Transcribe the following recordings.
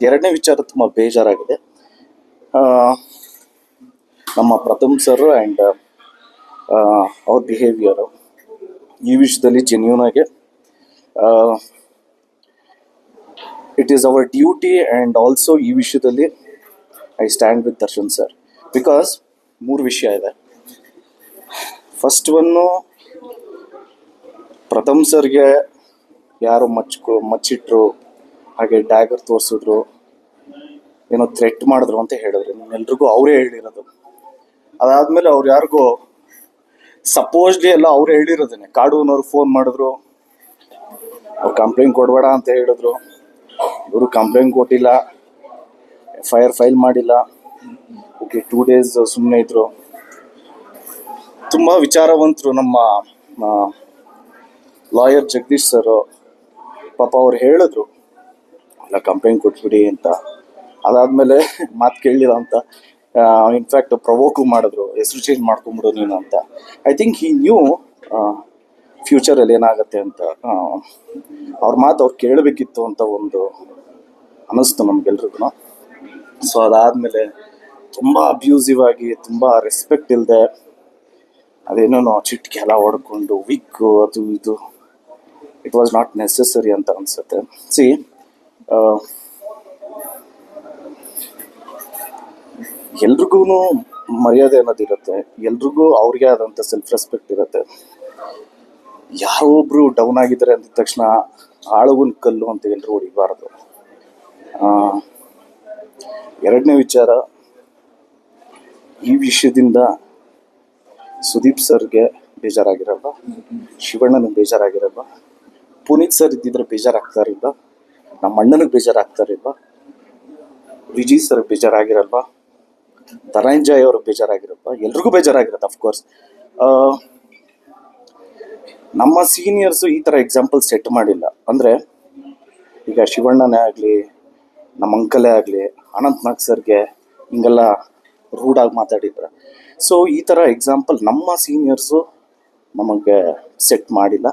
ಎರಡನೇ ವಿಚಾರ ತುಂಬ ಬೇಜಾರಾಗಿದೆ. ನಮ್ಮ ಪ್ರಥಮ್ ಸರ್ ಆ್ಯಂಡ್ ಅವ್ರ ಬಿಹೇವಿಯರು ಈ ವಿಷಯದಲ್ಲಿ ಜೆನ್ಯೂನ್ ಆಗಿ it is our duty and also ಈ ವಿಷಯದಲ್ಲಿ I stand with Darshan sir. Because 3 ವಿಷಯ ಇದೆ. ಫಸ್ಟ್ ಒನ್ನು, ಪ್ರಥಮ್ ಸರ್ಗೆ ಯಾರು ಮಚ್ಚಿಟ್ರು, ಹಾಗೆ ಡ್ಯಾಗರ್ ತೋರಿಸಿದ್ರು, ಏನೋ ಥ್ರೆಟ್ ಮಾಡಿದ್ರು ಅಂತ ಹೇಳಿದ್ರು. ನಿಮ್ಮೆಲ್ರಿಗೂ ಅವರೇ ಹೇಳಿರೋದು. ಅದಾದಮೇಲೆ ಅವ್ರು ಯಾರಿಗೂ ಸಪೋಸ್ಲಿ ಎಲ್ಲ ಅವ್ರು ಹೇಳಿರೋದೇನೆ. ಕಾಡೂನವ್ರು ಫೋನ್ ಮಾಡಿದ್ರು, ಅವ್ರು ಕಂಪ್ಲೇಂಟ್ ಕೊಡಬೇಡ ಅಂತ ಹೇಳಿದ್ರು. ಇವರು ಕಂಪ್ಲೇಂಟ್ ಕೊಟ್ಟಿಲ್ಲ, FIR ಫೈಲ್ ಮಾಡಿಲ್ಲ. ಓಕೆ, 2 days ಸುಮ್ಮನೆ ಇದ್ರು. ತುಂಬ ವಿಚಾರವಂತರು ನಮ್ಮ ಲಾಯರ್ ಜಗದೀಶ್ ಸರ್. ಪಾಪ ಅವ್ರು ಹೇಳಿದ್ರು ಎಲ್ಲ ಕಂಪ್ಲೇಂಟ್ ಕೊಟ್ಬಿಡಿ ಅಂತ. ಅದಾದಮೇಲೆ ಮಾತು ಕೇಳಲಿಲ್ಲ ಅಂತ ಇನ್ಫ್ಯಾಕ್ಟ್ ಪ್ರವೋಕು ಮಾಡಿದ್ರು, ಹೆಸರು ಚೇಂಜ್ ಮಾಡ್ಕೊಂಬಿಡು ನೀನು ಅಂತ. ಐ ಥಿಂಕ್ ಹಿ ನ್ಯೂ ಫ್ಯೂಚರಲ್ಲಿ ಏನಾಗುತ್ತೆ ಅಂತ. ಅವ್ರ ಮಾತು ಅವ್ರು ಕೇಳಬೇಕಿತ್ತು ಅಂತ ಒಂದು ಅನ್ನಿಸ್ತು ನಮಗೆಲ್ರಿಗೂ. ಸೊ ಅದಾದಮೇಲೆ ತುಂಬ ಅಬ್ಯೂಸಿವ್ ಆಗಿ, ತುಂಬ ರೆಸ್ಪೆಕ್ಟ್ ಇಲ್ಲದೆ, ಅದೇನೋ ಚಿಟ್ಕೆ ಎಲ್ಲ ಹೊಡ್ಕೊಂಡು ವಿಗ್ಗು ಅದು ಇದು, ಇಟ್ ವಾಸ್ ನಾಟ್ ನೆಸೆಸರಿ ಅಂತ ಅನಿಸುತ್ತೆ. ಸಿ, ಎಲ್ರಿಗೂ ಮರ್ಯಾದೆ ಅನ್ನೋದಿರುತ್ತೆ, ಎಲ್ರಿಗೂ ಅವ್ರಿಗೆ ಆದಂಥ ಸೆಲ್ಫ್ ರೆಸ್ಪೆಕ್ಟ್ ಇರುತ್ತೆ. ಯಾರೋ ಒಬ್ರು ಡೌನ್ ಆಗಿದ್ದಾರೆ ಅಂದ ತಕ್ಷಣ ಆಳುವನ್ ಕಲ್ಲು ಅಂತ ಎಲ್ಲರೂ ಹೊಡಿಬಾರ್ದು. ಎರಡನೇ ವಿಚಾರ, ಈ ವಿಷಯದಿಂದ ಸುದೀಪ್ ಸರ್ಗೆ ಬೇಜಾರಾಗಿರಲ್ಲ, ಶಿವಣ್ಣನಿಗೆ ಬೇಜಾರಾಗಿರಲ್ಲ, ಪುನೀತ್ ಸರ್ ಇದ್ದಿದ್ರೆ ಬೇಜಾರಾಗ್ತಾರಿಲ್ಲ, ನಮ್ಮ ಅಣ್ಣನಿಗೆ ಬೇಜಾರಾಗ್ತಾರಿಲ್ಲ, ವಿಜಯ್ ಸರ್ಗೆ ಬೇಜಾರಾಗಿರಲ್ವ, ಧನಂಜಯ್ ಅವ್ರಿಗೆ ಬೇಜಾರಾಗಿರಲ್ವ, ಎಲ್ರಿಗೂ ಬೇಜಾರಾಗಿರುತ್ತೆ ಅಫ್ಕೋರ್ಸ್. ನಮ್ಮ ಸೀನಿಯರ್ಸು ಈ ಥರ ಎಕ್ಸಾಂಪಲ್ ಸೆಟ್ ಮಾಡಿಲ್ಲ. ಅಂದರೆ ಈಗ ಶಿವಣ್ಣನೇ ಆಗಲಿ, ನಮ್ಮ ಅಂಕಲೇ ಆಗಲಿ, ಅನಂತ್ನಾಗ್ ಸರ್ಗೆ ಹಿಂಗೆಲ್ಲ ರೂಢಾಗಿ ಮಾತಾಡಿದ್ರು. ಸೊ ಈ ಥರ ಎಕ್ಸಾಂಪಲ್ ನಮ್ಮ ಸೀನಿಯರ್ಸು ನಮಗೆ ಸೆಟ್ ಮಾಡಿಲ್ಲ.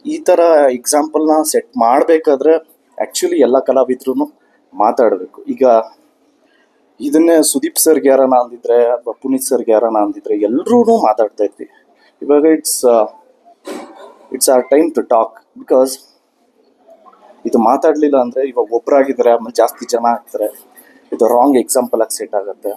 ಈ ಥರ ಎಕ್ಸಾಂಪಲ್ನ ಸೆಟ್ ಮಾಡಬೇಕಾದ್ರೆ ಆ್ಯಕ್ಚುಲಿ ಎಲ್ಲ ಕಲಾವಿದ್ರು ಮಾತಾಡಬೇಕು. ಈಗ ಇದನ್ನೇ ಸುದೀಪ್ ಸರ್ಗೆ ಯಾರನ್ನ ಅಂದಿದ್ರೆ ಅಥವಾ ಪುನೀತ್ ಸರ್ಗೆ ಯಾರನ್ನ ಅಂದಿದ್ರೆ ಎಲ್ಲರೂ ಮಾತಾಡ್ತಾ ಇದ್ವಿ. ಇವಾಗ it's our time to talk. Because ಇದು ಮಾತಾಡಲಿಲ್ಲ ಅಂದರೆ ಇವಾಗ ಒಬ್ಬರಾಗಿದ್ದಾರೆ, ಆಮೇಲೆ ಜಾಸ್ತಿ ಜನ ಆಗ್ತಾರೆ, ಇದು ರಾಂಗ್ ಎಕ್ಸಾಂಪಲ್ ಆಗಿ ಸೆಟ್ ಆಗುತ್ತೆ.